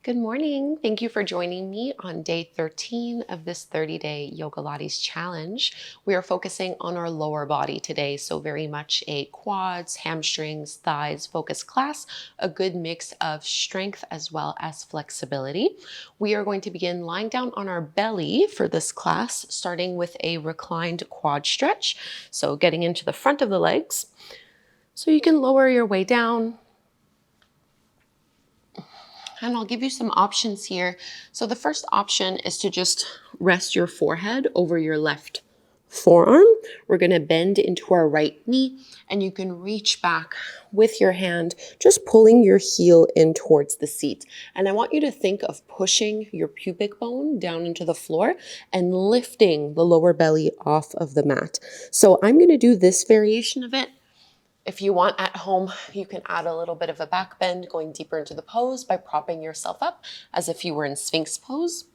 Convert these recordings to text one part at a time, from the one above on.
Good morning. Thank you for joining me on day 13 of this 30-day Yogalates challenge. We are focusing on our lower body today, so very much a quads, hamstrings, thighs focused class, a good mix of strength as well as flexibility. We are going to begin lying down on our belly for this class, starting with a reclined quad stretch. So getting into the front of the legs. So you can lower your way down. And I'll give you some options here. So the first option is to just rest your forehead over your left forearm. We're going to bend into our right knee, and you can reach back with your hand, just pulling your heel in towards the seat. And I want you to think of pushing your pubic bone down into the floor and lifting the lower belly off of the mat. So I'm going to do this variation of it. If you want at home, you can add a little bit of a back bend, going deeper into the pose by propping yourself up as if you were in Sphinx pose.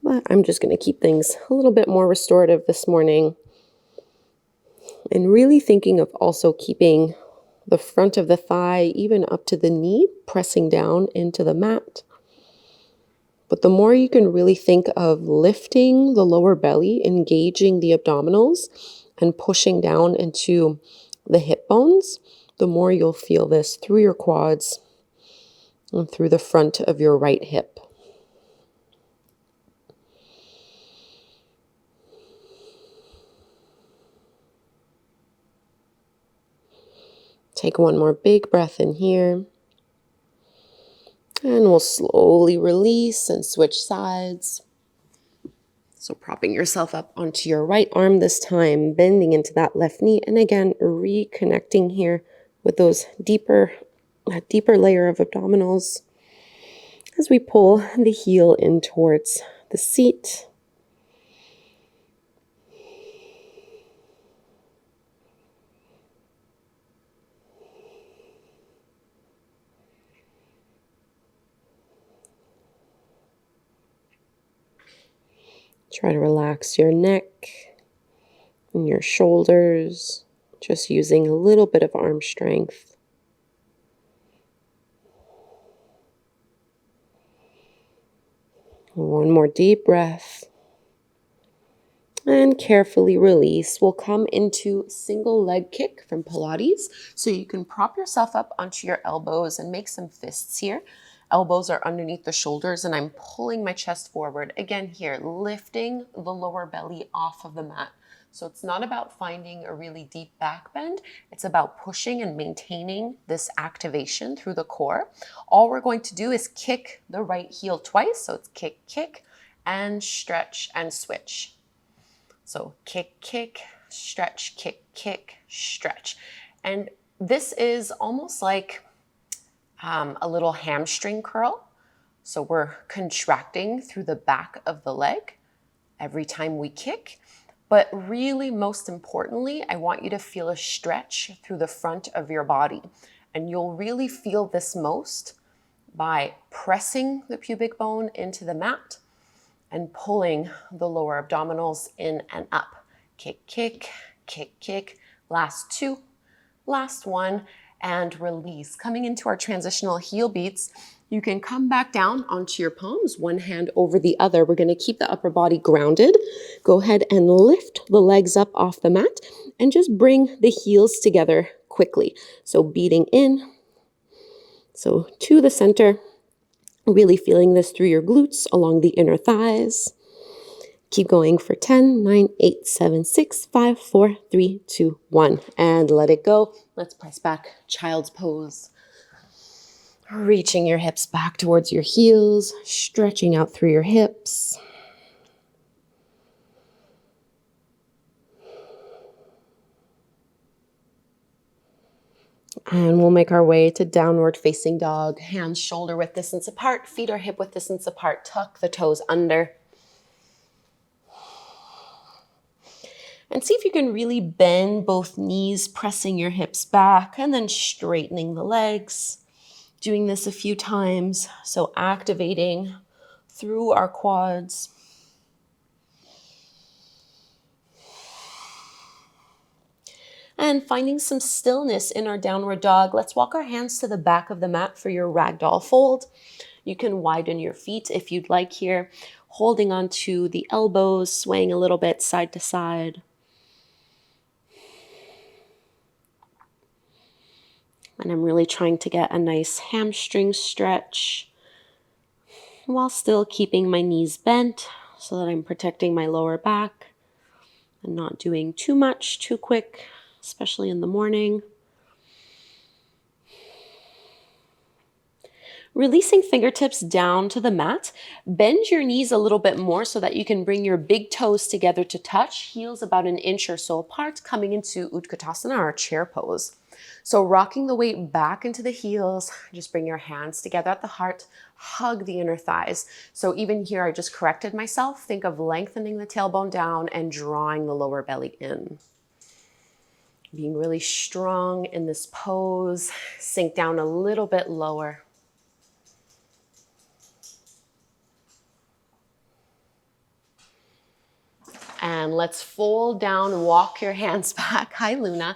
But I'm just going to keep things a little bit more restorative this morning. And really thinking of also keeping the front of the thigh even up to the knee, pressing down into the mat. But the more you can really think of lifting the lower belly, engaging the abdominals, and pushing down into the hip bones, the more you'll feel this through your quads and through the front of your right hip. Take one more big breath in here. And we'll slowly release and switch sides. So propping yourself up onto your right arm this time, bending into that left knee, and again, reconnecting here with those deeper layer of abdominals as we pull the heel in towards the seat. Try to relax your neck and your shoulders, just using a little bit of arm strength. One more deep breath. And carefully release. We'll come into single leg kick from Pilates. So you can prop yourself up onto your elbows and make some fists here. Elbows are underneath the shoulders, and I'm pulling my chest forward. Again here, lifting the lower belly off of the mat. So it's not about finding a really deep back bend. It's about pushing and maintaining this activation through the core. All we're going to do is kick the right heel twice. So it's kick, kick, and stretch and switch. So kick, kick, stretch, kick, kick, stretch. And this is almost like a little hamstring curl. So we're contracting through the back of the leg every time we kick. But really, most importantly, I want you to feel a stretch through the front of your body. And you'll really feel this most by pressing the pubic bone into the mat and pulling the lower abdominals in and up. Kick, kick, kick, kick. Last two, last one, and release. Coming into our transitional heel beats, you can come back down onto your palms, one hand over the other. We're gonna keep the upper body grounded. Go ahead and lift the legs up off the mat and just bring the heels together quickly. So beating in, so to the center, really feeling this through your glutes along the inner thighs. Keep going for 10, 9, 8, 7, 6, 5, 4, 3, 2, 1. And let it go. Let's press back, child's pose. Reaching your hips back towards your heels, stretching out through your hips. And we'll make our way to downward facing dog. Hands shoulder width distance apart, feet are hip width distance apart. Tuck the toes under. And see if you can really bend both knees, pressing your hips back and then straightening the legs. Doing this a few times, so activating through our quads. And finding some stillness in our downward dog, let's walk our hands to the back of the mat for your ragdoll fold. You can widen your feet if you'd like here, holding on to the elbows, swaying a little bit side to side. And I'm really trying to get a nice hamstring stretch while still keeping my knees bent so that I'm protecting my lower back and not doing too much too quick, especially in the morning. Releasing fingertips down to the mat. Bend your knees a little bit more so that you can bring your big toes together to touch, heels about an inch or so apart, coming into Utkatasana, our chair pose. So rocking the weight back into the heels, just bring your hands together at the heart, hug the inner thighs. So even here, I just corrected myself. Think of lengthening the tailbone down and drawing the lower belly in. Being really strong in this pose, sink down a little bit lower. And let's fold down, walk your hands back. Hi, Luna.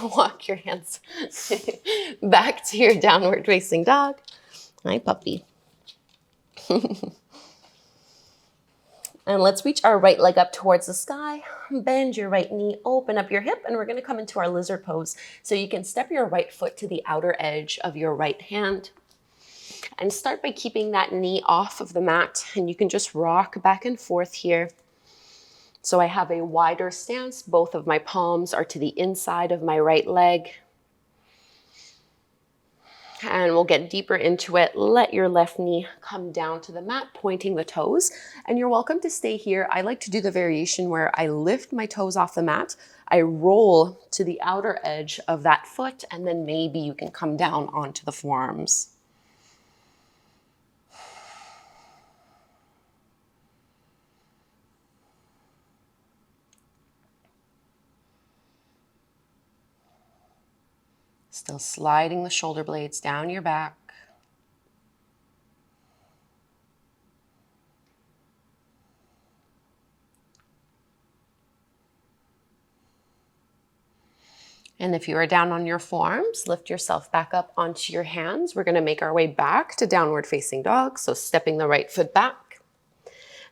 Walk your hands back to your downward facing dog. Hi, puppy. And let's reach our right leg up towards the sky. Bend your right knee, open up your hip, and we're going to come into our lizard pose. So you can step your right foot to the outer edge of your right hand. And start by keeping that knee off of the mat. And you can just rock back and forth here. So I have a wider stance. Both of my palms are to the inside of my right leg. And we'll get deeper into it. Let your left knee come down to the mat, pointing the toes. And you're welcome to stay here. I like to do the variation where I lift my toes off the mat. I roll to the outer edge of that foot, and then maybe you can come down onto the forearms. Still sliding the shoulder blades down your back. And if you are down on your forearms, lift yourself back up onto your hands. We're going to make our way back to downward facing dog. So stepping the right foot back.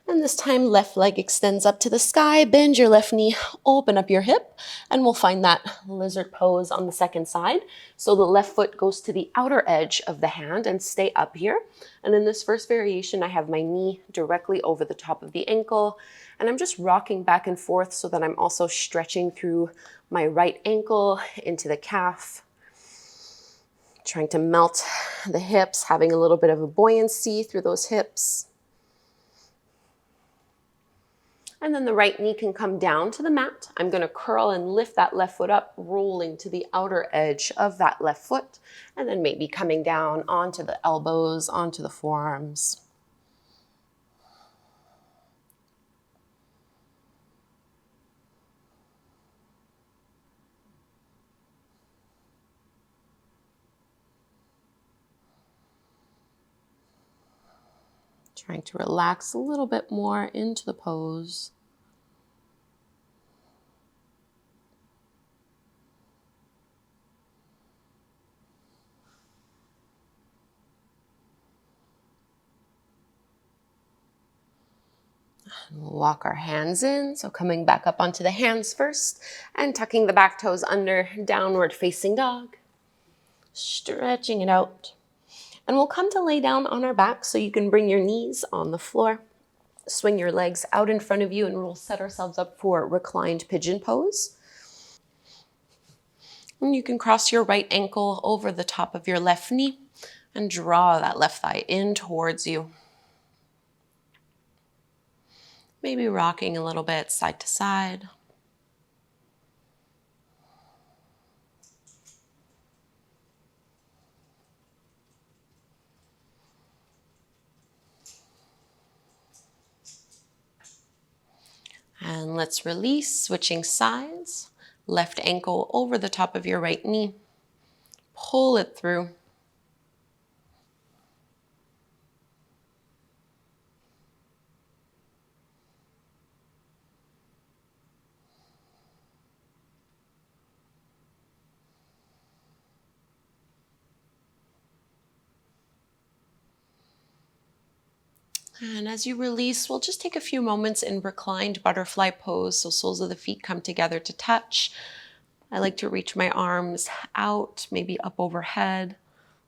And this time, left leg extends up to the sky. Bend your left knee, open up your hip, and we'll find that lizard pose on the second side. So the left foot goes to the outer edge of the hand and stay up here. And in this first variation, I have my knee directly over the top of the ankle. And I'm just rocking back and forth so that I'm also stretching through my right ankle into the calf. Trying to melt the hips, having a little bit of a buoyancy through those hips. And then the right knee can come down to the mat. I'm going to curl and lift that left foot up, rolling to the outer edge of that left foot, and then maybe coming down onto the elbows, onto the forearms. Trying to relax a little bit more into the pose. And we'll walk our hands in. So coming back up onto the hands first and tucking the back toes under, downward facing dog. Stretching it out. And we'll come to lay down on our back so you can bring your knees on the floor. Swing your legs out in front of you and we'll set ourselves up for reclined pigeon pose. And you can cross your right ankle over the top of your left knee and draw that left thigh in towards you. Maybe rocking a little bit side to side. And let's release, switching sides. Left ankle over the top of your right knee. Pull it through. And as you release, we'll just take a few moments in reclined butterfly pose. So soles of the feet come together to touch. I like to reach my arms out, maybe up overhead,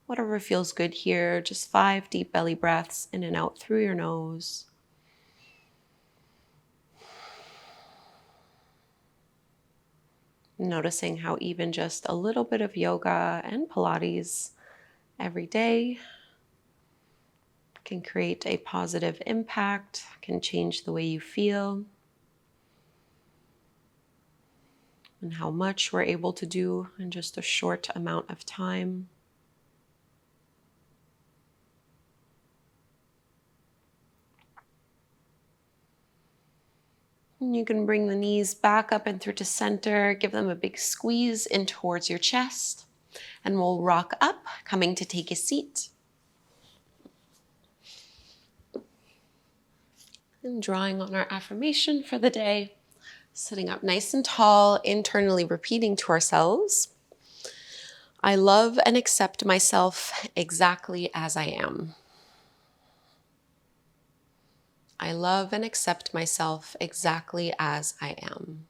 whatever feels good here. Just 5 deep belly breaths in and out through your nose. Noticing how even just a little bit of yoga and Pilates every day can create a positive impact, can change the way you feel, and how much we're able to do in just a short amount of time. And you can bring the knees back up and through to center, give them a big squeeze in towards your chest, and we'll rock up, coming to take a seat. And drawing on our affirmation for the day, sitting up nice and tall, internally repeating to ourselves, I love and accept myself exactly as I am. I love and accept myself exactly as I am.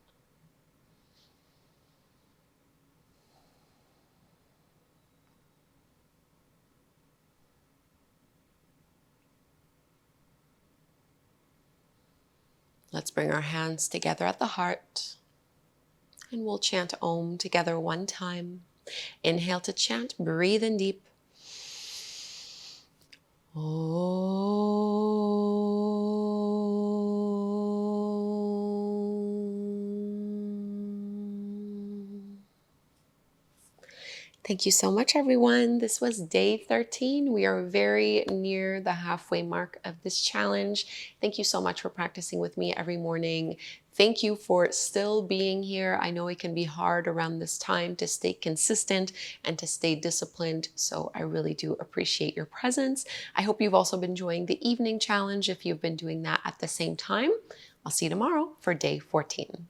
Let's bring our hands together at the heart, and we'll chant Om together one time. Inhale to chant, breathe in deep. Thank you so much, everyone. This was day 13. We are very near the halfway mark of this challenge. Thank you so much for practicing with me every morning. Thank you for still being here. I know it can be hard around this time to stay consistent and to stay disciplined, so I really do appreciate your presence. I hope you've also been enjoying the evening challenge if you've been doing that at the same time. I'll see you tomorrow for day 14.